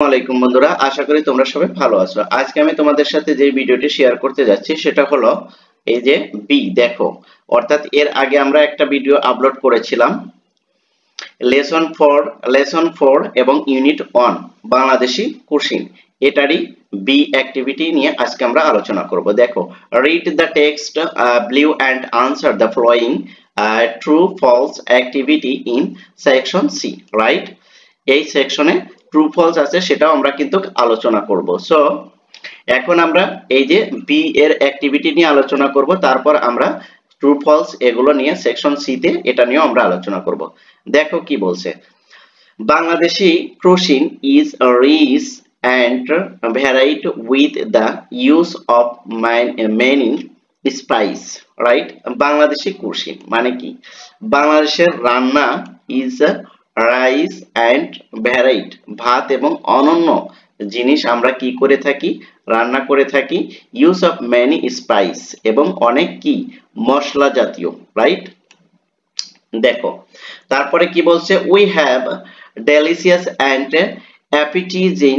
আসসালামাইকুম বন্ধুরা, আশা করি তোমরা সবাই ভালো আছো। আজকে আমি তোমাদের সাথে যে ভিডিওটি শেয়ার করতে যাচ্ছি সেটা হলো এই যে বি দেখো, অর্থাৎ এর আগে আমরা একটা ভিডিও আপলোড করেছিলাম লেসন 4 এবং ইউনিট 1 বাংলাদেশি কুরসিন, এটারই বি অ্যাক্টিভিটি নিয়ে আজকে আমরা আলোচনা করব। দেখো, read the text below and answer the following true false activity in section C, right? এই সেকশনে ট্রু ফলস আছে, সেটাও আমরা কিন্তু আলোচনা করব। সো এখন আমরা এই যে বি এর অ্যাক্টিভিটি নিয়ে আলোচনা করব, তারপর আমরা ট্রু ফলস এগুলো নিয়ে সেকশন সি তে এটা নিয়েও আমরা আলোচনা করব। দেখো কি বলছে, Bangladeshi cuisine is rich and varied with the use of many spice, right? Bangladeshi cuisine মানে কি? বাংলাদেশের রান্না is রাইস অ্যান্ড ভ্যারাইড, ভাত এবং অনন্য জিনিস আমরা কি করে থাকি, রান্না করে থাকি। ইউজ অফ মেনি স্পাইস, এবং অনেক কি মশলা জাতীয়, রাইট? দেখো তারপরে কি বলছে, we have delicious and appetising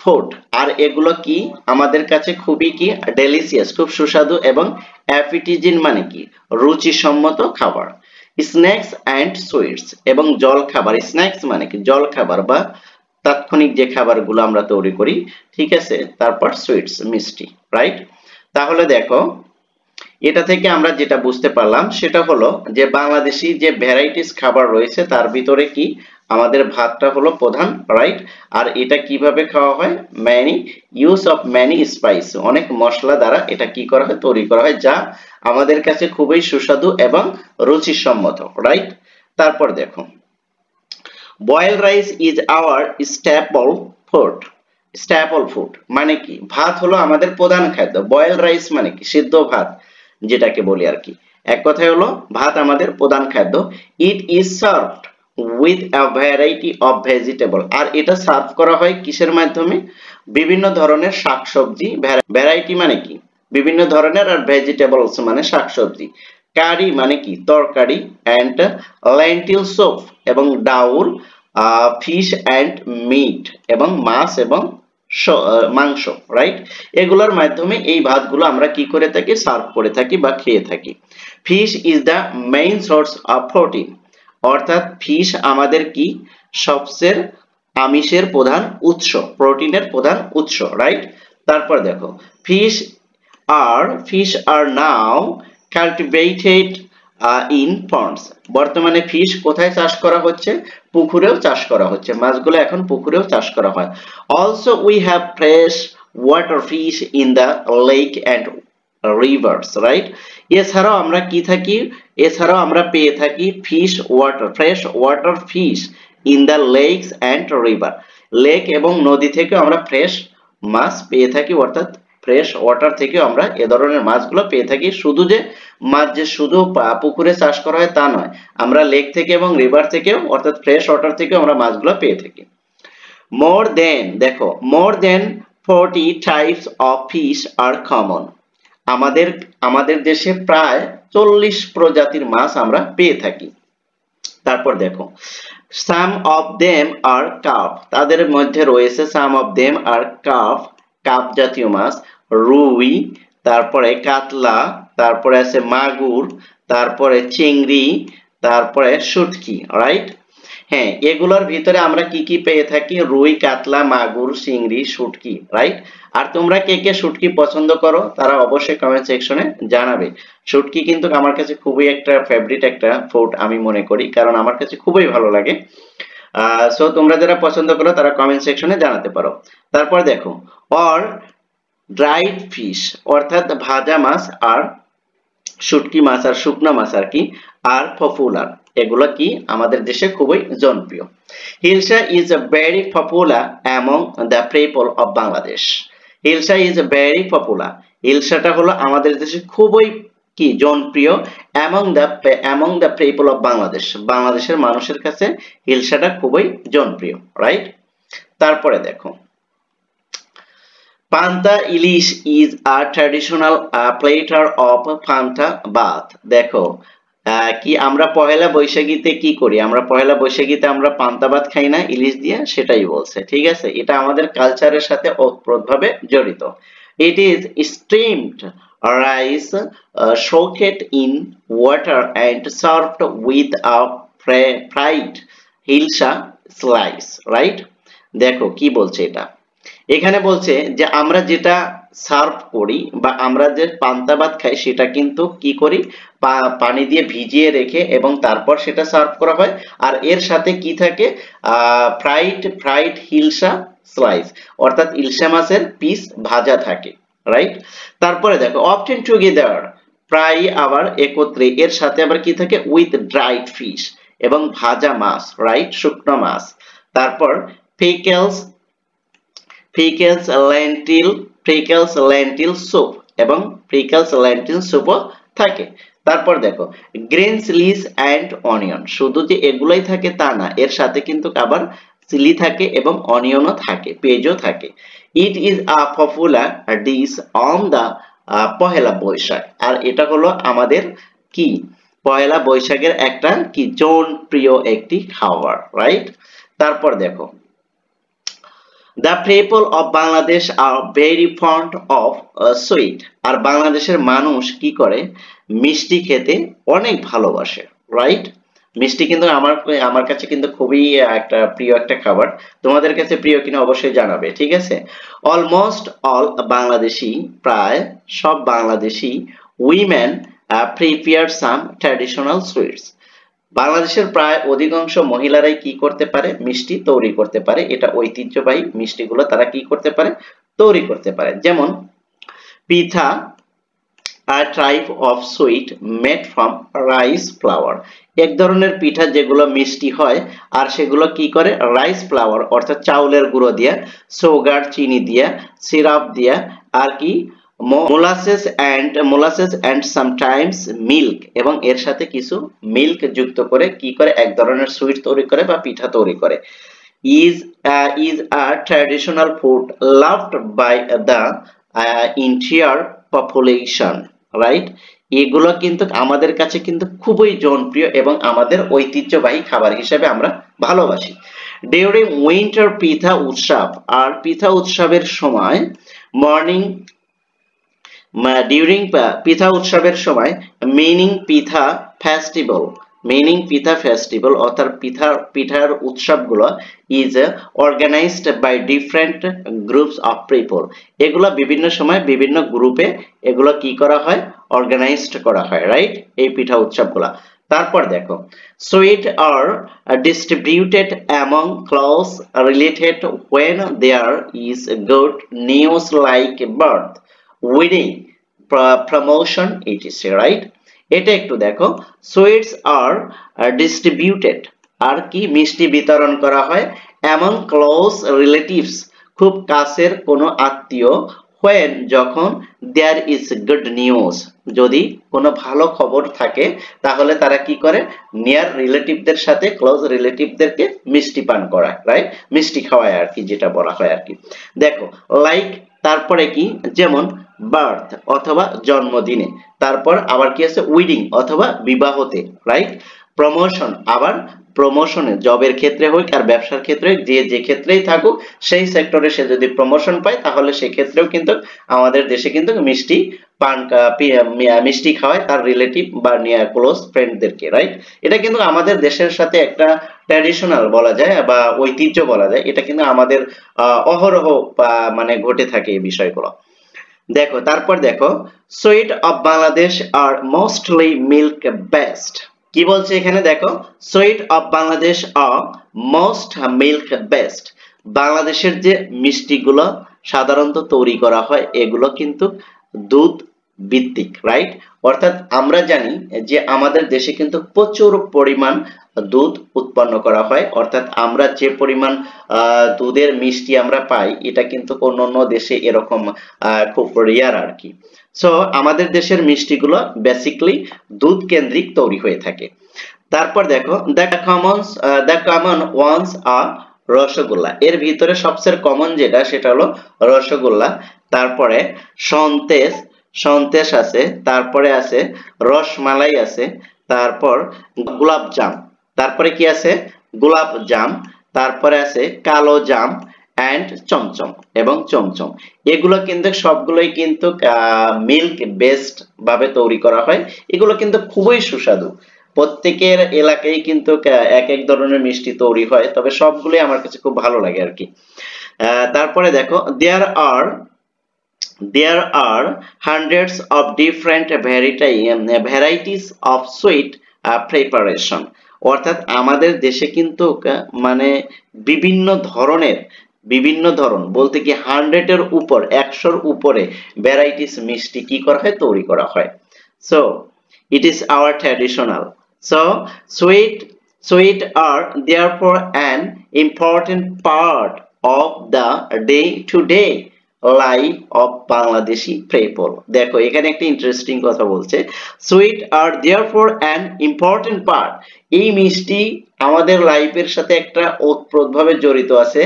food, আর এগুলো কি আমাদের কাছে খুবই কি ডেলিশিয়াস, খুব সুস্বাদু, এবং অ্যাপিটাইজিং মানে কি রুচিসম্মত খাবার। স্ন্যাক্স অ্যান্ড সুইটস, এবং জল খাবার। স্ন্যাক্স মানে কি জল খাবার বা তাৎক্ষণিক যে খাবারগুলো আমরা তৈরি করি, ঠিক আছে? তারপর সুইটস মিষ্টি, রাইট? তাহলে দেখো এটা থেকে আমরা যেটা বুঝতে পারলাম সেটা হলো যে বাংলাদেশি যে ভ্যারাইটিস খাবার রয়েছে তার ভিতরে কি আমাদের ভাতটা হলো প্রধান, রাইট? আর এটা কিভাবে খাওয়া হয়, ইউজ অফ ম্যানি স্পাইস, অনেক মশলা দ্বারা এটা কি করা হয়, তৈরি করা হয়, যা আমাদের কাছে খুবই সুস্বাদু এবং রুচিসম্মত, রাইট? তারপর দেখো, boiled rice is our staple food মানে কি ভাত হলো আমাদের প্রধান খাদ্য। বয়েলড রাইস মানে কি সিদ্ধ ভাত, যেটাকে বলি আর কি। এক কথায় হলো ভাত আমাদের প্রধান খাদ্য। It is served with a variety of vegetable, আর এটা সার্ভ করা হয় কিসের মাধ্যমে, বিভিন্ন ধরনের শাকসবজি। ভ্যারাইটি মানে কি বিভিন্ন ধরনের, আর ভেজিটেবলস মানে শাকসবজি। কারি মানে কি তরকারি, অ্যান্ড লেন্টিল স্যুপ এবং ডাউল, ফিশ অ্যান্ড মিট এবং মাছ এবং মাংস, রাইট? এগুলোর মাধ্যমে এই ভাতগুলো আমরা কি করে থাকি, সার্ভ করে থাকি বা খেয়ে থাকি। Fish is the main source of protein, অর্থাৎ ফিশ আমাদের কি সবচেয়ে আমিষের প্রধান উৎস, প্রোটিনের প্রধান উৎস, রাইট? তারপর দেখো, fish are now cultivated in ponds, বর্তমানে ফিশ কোথায় চাষ করা হচ্ছে, পুকুরেও চাষ করা হচ্ছে, মাছগুলো এখন পুকুরেও চাষ করা হয়। Also we have fresh water fish in the lake and rivers, right? এছাড়াও আমরা কি থাকি, এছাড়াও আমরা পেয়ে থাকি fresh water fish in the lakes and river, lake এবং নদী থেকে আমরা ফ্রেশ মাছ পেয়ে থাকি, অর্থাৎ ফ্রেশ ওয়াটার থেকে আমরা এ ধরনের মাছগুলো পেয়ে থাকি। শুধু যে মাছ যে শুধু পুকুরে চাষ করা হয় তা নয়, আমরা লেক থেকে এবং রিভার থেকেও, অর্থাৎ ফ্রেশ ওয়াটার থেকেও আমরা মাছগুলো পেয়ে থাকি। More than 40 types of fish are common, আমাদের দেশে প্রায় 40 প্রজাতির মাছ আমরা পেয়ে থাকি। তারপর দেখো, সাম অফ দেম আর কার্প, তাদের মধ্যে রয়েছে সাম of them are carp, cup জাতীয় মাছ, রুই, তারপরে কাতলা, তারপরে আছে মাগুর, তারপরে চিংড়ি, তারপরে শুটকি, রাইট? হ্যাঁ, এগুলোর ভিতরে আমরা কি কি পেয়ে থাকি, রুই, কাতলা, মাগুর, চিংড়ি, শুটকি, রাইট? আর তোমরা কে কে শুটকি পছন্দ করো তারা অবশ্যই কমেন্ট সেকশনে জানাবে। শুটকি কিন্তু আমার কাছে খুবই একটা ফেভারিট একটা ফুড আমি মনে করি, কারণ আমার কাছে খুবই ভালো লাগে। সো তোমরা যারা পছন্দ করো তারা কমেন্ট সেকশনে জানাতে পারো। তারপর দেখো, অর ড্রাইড ফিশ, অর্থাৎ ভাজা মাছ আর শুটকি মাছ আর শুকনো মাছ আর কি, আর পপুলার, এগুলো কি আমাদের দেশে খুবই জনপ্রিয়। Hilsa is very popular among the people of Bangladesh, hilsa is very popular, হিলসাটা হলো আমাদের দেশে খুবই কি জনপ্রিয়, among the people of Bangladesh, বাংলাদেশের মানুষের কাছে হিলসাটা খুবই জনপ্রিয়, রাইট? তারপরে দেখো, panta ilish is a traditional platter of panta bhat, দেখো কি আমরা পহেলা বৈশাখীতে কি করি, আমরা পহেলা বৈশাখীতে আমরা পান্তা ভাত খাই না ইলিশ দিয়ে, সেটাই বলছে। ঠিক আছে, এটা আমাদের কালচারের সাথে ওতপ্রোতভাবে জড়িত। It is steamed rice soaked in water and served with a fried hilsa slice, right. দেখো কি বলছে এটা, এখানে বলছে যে আমরা যেটা সার্ভ করি বা আমরা যে পান্তা ভাত খাই সেটা কিন্তু কি করি, পানি দিয়ে ভিজিয়ে রেখে এবং তারপর সেটা সার্ভ করা হয়। আর এর সাথে কি থাকে, ফ্রাইড হিলসা স্লাইস, অর্থাৎ ইলশা মাছের পিস ভাজা থাকে, রাইট। তারপরে দেখো অফটেন টুগেদার, প্রায় আবার একত্রে, এর সাথে আবার কি থাকে, উইথ ড্রাইড ফিশ, এবং ভাজা মাছ, রাইট, শুকনো মাছ। তারপর পিকলস লেন্টিল স্যুপ, এবং লেন্টিল স্যুপও থাকে। তারপর দেখো গ্রিন চিলিস অ্যান্ড অনিয়ন, শুধু যে এগুলাই থাকে তা না, এর সাথে কিন্তু আবার চিলি থাকে এবং অনিয়নও থাকে, পেঁয়াজও থাকে। It is a popular dish on the Pohela Boishakh, আর এটা হলো আমাদের কি পহেলা বৈশাখের একটা কি জনপ্রিয় একটি খাবার, রাইট। তারপর দেখো The people of Bangladesh are very fond of sweet, আর বাংলাদেশের মানুষ কি করে, মিষ্টি খেতে অনেক ভালোবাসে, রাইট। মিষ্টি কিন্তু আমার কাছে কিন্তু খুবই একটা প্রিয় একটা খাবার, তোমাদের কাছে প্রিয় কিনা অবশ্যই জানাবে, ঠিক আছে। অলমোস্ট অল বাংলাদেশি, প্রায় সব বাংলাদেশি উইমেন প্রিপেয়ার সাম ট্র্যাডিশনাল সুইটস, বাংলাদেশের প্রায় অধিকাংশ মহিলারাই কি করতে পারে, মিষ্টি তৈরি করতে পারে। এটা ঐতিহ্যবাহী মিষ্টিগুলো তারা কি করতে পারে, তৈরি করতে পারে। যেমন পিঠা, a type of sweet made from rice flour, এক ধরনের পিঠা যেগুলো মিষ্টি হয় আর সেগুলো কি করে, রাইস ফ্লাওয়ার অর্থাৎ চাউলের গুঁড়ো দিয়া, সুগার চিনি দিয়া, সিরাপ দিয়া, আর কি মোলাসেস এন্ড সামটাইমস মিল্ক, এবং এর সাথে কিছু মিল্ক যুক্ত করে কি করে, এক ধরনের সুইট তৈরি করে বা পিঠা তৈরি করে। is a traditional food loved by the entire population, right. এগুলো কিন্তু আমাদের কাছে কিন্তু খুবই জনপ্রিয় এবং আমাদের ঐতিহ্যবাহী খাবার হিসেবে আমরা ভালোবাসি। ডিউরিং উইন্টার পিঠা উৎসব, আর পিঠা উৎসবের সময় ডিউরিং পিঠা উৎসবের সময় মিনিং পিঠা ফেস্টিভ্যাল অর্থাৎ পিঠার উৎসবগুলো is organized by different groups of people, এগুলো বিভিন্ন সময় বিভিন্ন গ্রুপে এগুলো কি করা হয়, অর্গানাইজড করা হয়, রাইট, এই পিঠা উৎসবগুলো। তারপর দেখো sweet are distributed among close related when there is good news like birth, wedding, promotion, etc, right। এটা একটু দেখো, সুইটস আর ডিস্ট্রিবিউটেড, আর কি মিষ্টি বিতরণ করা হয়, অ্যামং ক্লোজ রিলেটিভস, খুব কাছের কোনো আত্মীয়, when যখন there is good news, যদি কোনো ভালো খবর থাকে তাহলে তারা কি করে, নিয়ার রিলেটিভদের সাথে ক্লোজ রিলেটিভদেরকে মিষ্টি পান করায়, রাইট, মিষ্টি খাওয়ায় আর কি, যেটা বলা হয় আর কি। দেখো লাইক, তারপরে কি, যেমন বার্থ অথবা জন্মদিনে, তারপর আবার কি আছে, উইডিং অথবা বিবাহতে, রাইট। প্রমোশন, আবার প্রমোশনে, জবের ক্ষেত্রে হোক আর ব্যবসার ক্ষেত্রে, যে ক্ষেত্রেই থাকুক সেই সেক্টরে সে যদি প্রমোশন পায় তাহলে সেই ক্ষেত্রেও কিন্তু আমাদের দেশে কিন্তু মিষ্টি খাওয়ায় তার রিলেটিভ বা ক্লোজ ফ্রেন্ডদেরকে, রাইট। এটা কিন্তু আমাদের দেশের সাথে একটা ট্র্যাডিশনাল বলা যায় বা ঐতিহ্য বলা যায়, এটা কিন্তু আমাদের অহরহ মানে ঘটে থাকে এই বিষয়গুলো। দেখো তারপর দেখো sweet of Bangladesh are mostly milk based, কি বলছে এখানে, দেখো sweet of Bangladesh are most milk based, বাংলাদেশের যে মিষ্টিগুলো সাধারণত তৈরি করা হয় এগুলো কিন্তু দুধ ভিত্তিক, রাইট। অর্থাৎ আমরা জানি যে আমাদের দেশে কিন্তু প্রচুর পরিমাণ দুধ উৎপন্ন করা হয়, অর্থাৎ আমরা যে পরিমাণ দুধের মিষ্টি আমরা পাই এটা কিন্তু অন্যান্য দেশে এরকম খুব রেয়ার আর কি। সো আমাদের দেশের মিষ্টিগুলো বেসিক্যালি দুধ কেন্দ্রিক তৈরি হয়ে থাকে। তারপর দেখো দ্য কমন ওয়ান্স আর রসগোল্লা, এর ভিতরে সবচেয়ে কমন যেটা সেটা হলো রসগোল্লা। তারপরে সন্দেশ আছে, তারপরে আছে রসমালাই আছে, তারপর গোলাপ জাম, তারপরে কি আছে গোলাপ জাম, তারপরে আছে কালো জাম এন্ড চমচম এবং চমচম। এগুলো কিন্তু সবগুলোই কিন্তু মিল্ক বেসড ভাবে তৈরি করা হয়। এগুলো কিন্তু খুবই সুস্বাদু। প্রত্যেকের এলাকায় কিন্তু এক এক ধরনের মিষ্টি তৈরি হয়, তবে সবগুলোই আমার কাছে খুব ভালো লাগে আর কি। তারপরে দেখো there are hundreds of different varieties of sweet preparation। অর্থাৎ আমাদের দেশে কিন্তু মানে বিভিন্ন ধরন বলতে কি 100 এর উপর 100 এর উপরে ভ্যারাইটিস মিষ্টি কি করা হয় তৈরি করা হয়। So it is our traditional, so sweet are therefore an important part of the day to day life of Bangladeshi people। দেখো এখানে একটা ইন্টারেস্টিং কথা বলছে, sweet are therefore an important part। এই মিষ্টি আমাদের লাইফের সাথে একটা ওতপ্রোতভাবে জড়িত আছে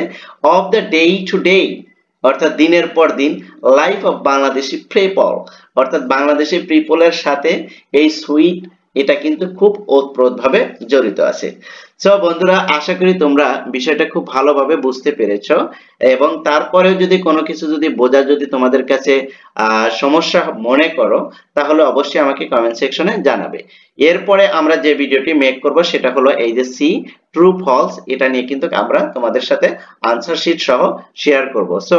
of the day to day, অর্থাৎ দিনের পর দিন লাইফ অফ বাংলাদেশি পিপল, অর্থাৎ বাংলাদেশি পিপলের সাথে এই সুইট এটা কিন্তু খুব ওতপ্রোতভাবে জড়িত আছে। সো বন্ধুরা, আশা করি তোমরা বিষয়টা খুব ভালোভাবে বুঝতে পেরেছো, এবং তারপরেও যদি কোনো কিছু যদি বোঝা যদি তোমাদের কাছে সমস্যা মনে করো তাহলে অবশ্যই আমাকে কমেন্ট সেকশনে জানাবে। এরপরে আমরা যে ভিডিওটি মেক করব সেটা হলো এই যে সি ট্রু ফলস, এটা নিয়ে কিন্তু আমরা তোমাদের সাথে আনসার শিট সহ শেয়ার করব। সো